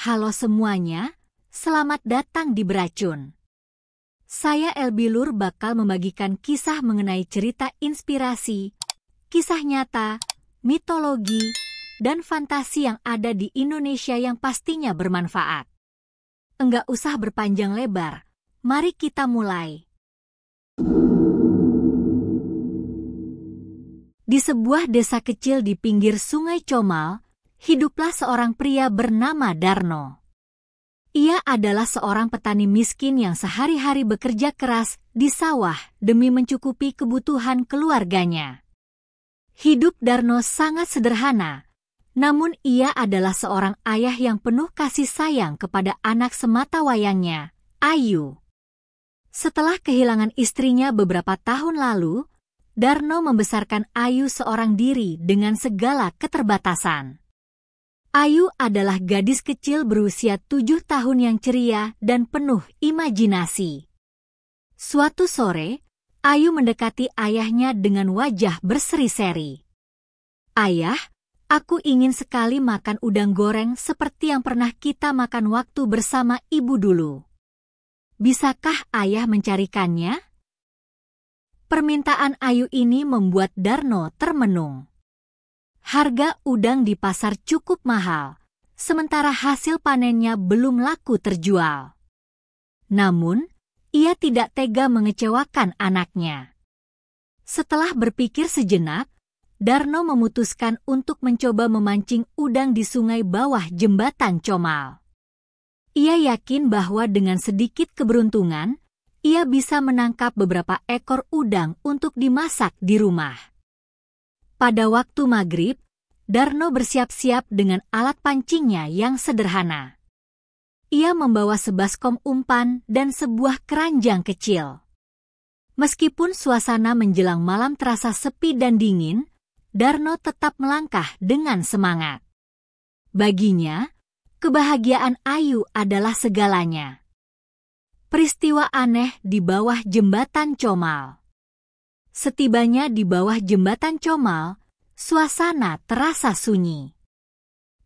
Halo semuanya, selamat datang di Beracun. Saya Elbilur bakal membagikan kisah mengenai cerita inspirasi, kisah nyata, mitologi, dan fantasi yang ada di Indonesia yang pastinya bermanfaat. Enggak usah berpanjang lebar, mari kita mulai. Di sebuah desa kecil di pinggir Sungai Comal, hiduplah seorang pria bernama Darno. Ia adalah seorang petani miskin yang sehari-hari bekerja keras di sawah demi mencukupi kebutuhan keluarganya. Hidup Darno sangat sederhana, namun ia adalah seorang ayah yang penuh kasih sayang kepada anak sematawayangnya, Ayu. Setelah kehilangan istrinya beberapa tahun lalu, Darno membesarkan Ayu seorang diri dengan segala keterbatasan. Ayu adalah gadis kecil berusia 7 tahun yang ceria dan penuh imajinasi. Suatu sore, Ayu mendekati ayahnya dengan wajah berseri-seri. "Ayah, aku ingin sekali makan udang goreng seperti yang pernah kita makan waktu bersama ibu dulu. Bisakah ayah mencarikannya?" Permintaan Ayu ini membuat Darno termenung. Harga udang di pasar cukup mahal, sementara hasil panennya belum laku terjual. Namun, ia tidak tega mengecewakan anaknya. Setelah berpikir sejenak, Darno memutuskan untuk mencoba memancing udang di sungai bawah jembatan Comal. Ia yakin bahwa dengan sedikit keberuntungan, ia bisa menangkap beberapa ekor udang untuk dimasak di rumah. Pada waktu maghrib, Darno bersiap-siap dengan alat pancingnya yang sederhana. Ia membawa sebaskom umpan dan sebuah keranjang kecil. Meskipun suasana menjelang malam terasa sepi dan dingin, Darno tetap melangkah dengan semangat. Baginya, kebahagiaan Ayu adalah segalanya. Peristiwa aneh di bawah jembatan Comal. Setibanya di bawah jembatan Comal, suasana terasa sunyi.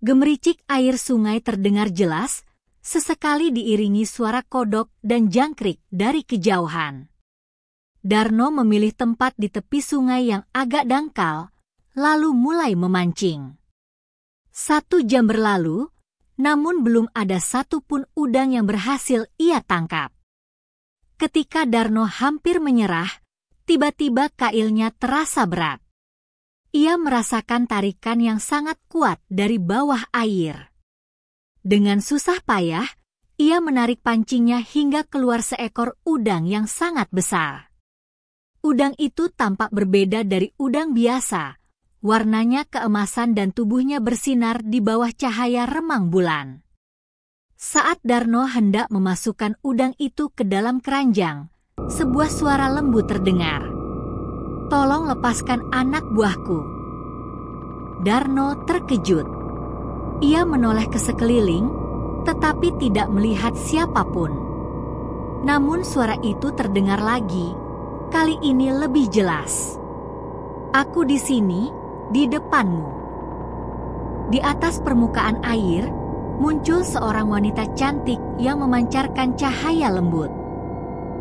Gemericik air sungai terdengar jelas, sesekali diiringi suara kodok dan jangkrik dari kejauhan. Darno memilih tempat di tepi sungai yang agak dangkal, lalu mulai memancing. 1 jam berlalu, namun belum ada satupun udang yang berhasil ia tangkap. Ketika Darno hampir menyerah, tiba-tiba kailnya terasa berat. Ia merasakan tarikan yang sangat kuat dari bawah air. Dengan susah payah, ia menarik pancingnya hingga keluar seekor udang yang sangat besar. Udang itu tampak berbeda dari udang biasa. Warnanya keemasan dan tubuhnya bersinar di bawah cahaya remang bulan. Saat Darno hendak memasukkan udang itu ke dalam keranjang, sebuah suara lembut terdengar. "Tolong lepaskan anak buahku." Darno terkejut. Ia menoleh ke sekeliling, tetapi tidak melihat siapapun. Namun suara itu terdengar lagi, kali ini lebih jelas. "Aku di sini, di depanmu." Di atas permukaan air, muncul seorang wanita cantik yang memancarkan cahaya lembut.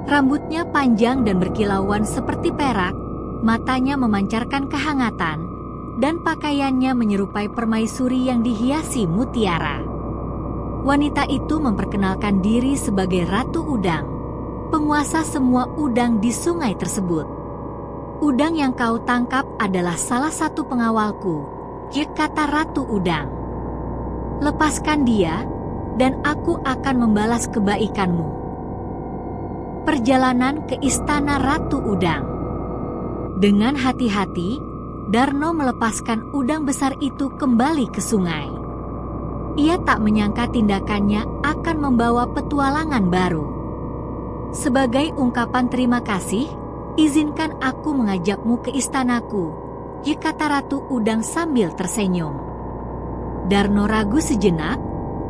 Rambutnya panjang dan berkilauan seperti perak, matanya memancarkan kehangatan, dan pakaiannya menyerupai permaisuri yang dihiasi mutiara. Wanita itu memperkenalkan diri sebagai Ratu Udang, penguasa semua udang di sungai tersebut. "Udang yang kau tangkap adalah salah satu pengawalku," kata Ratu Udang. "Lepaskan dia, dan aku akan membalas kebaikanmu." Perjalanan ke Istana Ratu Udang. Dengan hati-hati, Darno melepaskan udang besar itu kembali ke sungai. Ia tak menyangka tindakannya akan membawa petualangan baru. "Sebagai ungkapan terima kasih, izinkan aku mengajakmu ke istanaku," kata Ratu Udang sambil tersenyum. Darno ragu sejenak,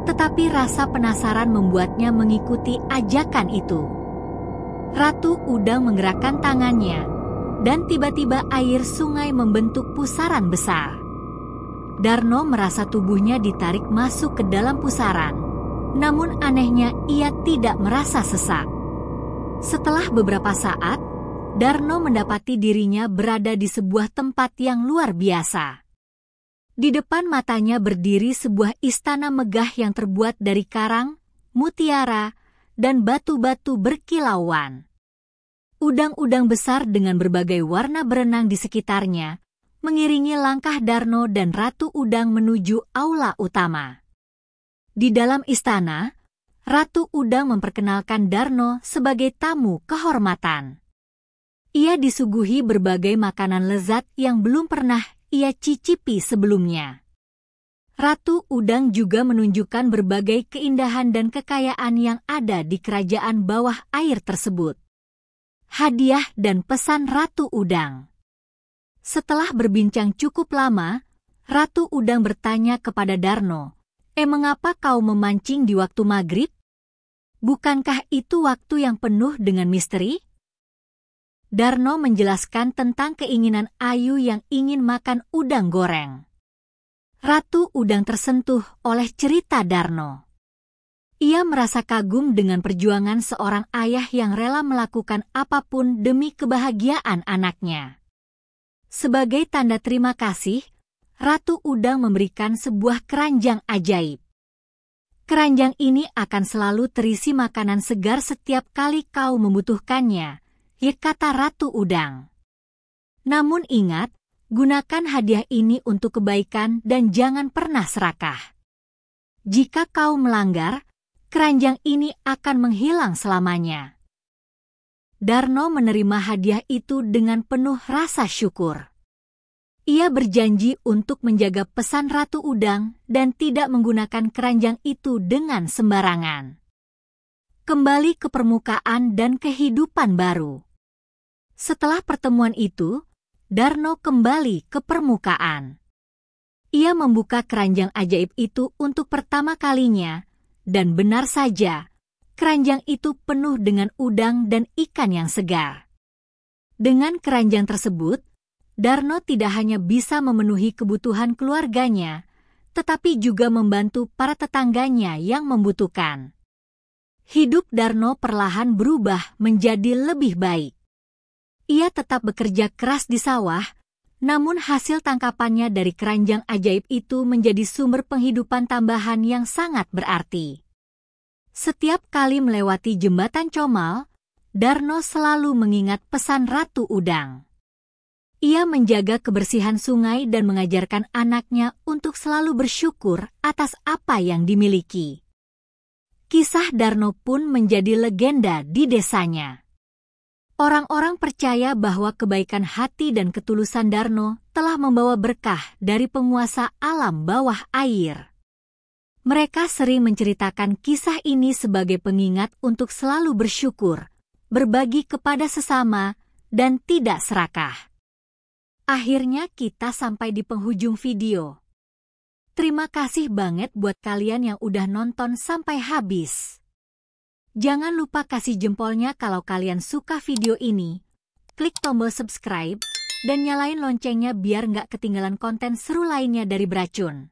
tetapi rasa penasaran membuatnya mengikuti ajakan itu. Ratu Udang menggerakkan tangannya, dan tiba-tiba air sungai membentuk pusaran besar. Darno merasa tubuhnya ditarik masuk ke dalam pusaran, Namun anehnya ia tidak merasa sesak. Setelah beberapa saat, Darno mendapati dirinya berada di sebuah tempat yang luar biasa. Di depan matanya berdiri sebuah istana megah yang terbuat dari karang, mutiara, dan batu-batu berkilauan. Udang-udang besar dengan berbagai warna berenang di sekitarnya, mengiringi langkah Darno dan Ratu Udang menuju aula utama. Di dalam istana, Ratu Udang memperkenalkan Darno sebagai tamu kehormatan. Ia disuguhi berbagai makanan lezat yang belum pernah ia cicipi sebelumnya. Ratu Udang juga menunjukkan berbagai keindahan dan kekayaan yang ada di kerajaan bawah air tersebut. Hadiah dan pesan Ratu Udang. Setelah berbincang cukup lama, Ratu Udang bertanya kepada Darno, mengapa kau memancing di waktu maghrib? Bukankah itu waktu yang penuh dengan misteri?" Darno menjelaskan tentang keinginan Ayu yang ingin makan udang goreng. Ratu Udang tersentuh oleh cerita Darno. Ia merasa kagum dengan perjuangan seorang ayah yang rela melakukan apapun demi kebahagiaan anaknya. Sebagai tanda terima kasih, Ratu Udang memberikan sebuah keranjang ajaib. Keranjang ini akan selalu terisi makanan segar setiap kali kau membutuhkannya, kata Ratu Udang. Namun ingat, gunakan hadiah ini untuk kebaikan dan jangan pernah serakah. Jika kau melanggar, keranjang ini akan menghilang selamanya. Darno menerima hadiah itu dengan penuh rasa syukur. Ia berjanji untuk menjaga pesan Ratu Udang dan tidak menggunakan keranjang itu dengan sembarangan. Kembali ke permukaan dan kehidupan baru. Setelah pertemuan itu, Darno kembali ke permukaan. Ia membuka keranjang ajaib itu untuk pertama kalinya, dan benar saja, keranjang itu penuh dengan udang dan ikan yang segar. Dengan keranjang tersebut, Darno tidak hanya bisa memenuhi kebutuhan keluarganya, tetapi juga membantu para tetangganya yang membutuhkan. Hidup Darno perlahan berubah menjadi lebih baik. Ia tetap bekerja keras di sawah, namun hasil tangkapannya dari keranjang ajaib itu menjadi sumber penghidupan tambahan yang sangat berarti. Setiap kali melewati jembatan Comal, Darno selalu mengingat pesan Ratu Udang. Ia menjaga kebersihan sungai dan mengajarkan anaknya untuk selalu bersyukur atas apa yang dimiliki. Kisah Darno pun menjadi legenda di desanya. Orang-orang percaya bahwa kebaikan hati dan ketulusan Darno telah membawa berkah dari penguasa alam bawah air. Mereka sering menceritakan kisah ini sebagai pengingat untuk selalu bersyukur, berbagi kepada sesama, dan tidak serakah. Akhirnya kita sampai di penghujung video. Terima kasih banget buat kalian yang udah nonton sampai habis. Jangan lupa kasih jempolnya kalau kalian suka video ini. Klik tombol subscribe dan nyalain loncengnya biar nggak ketinggalan konten seru lainnya dari Bracun.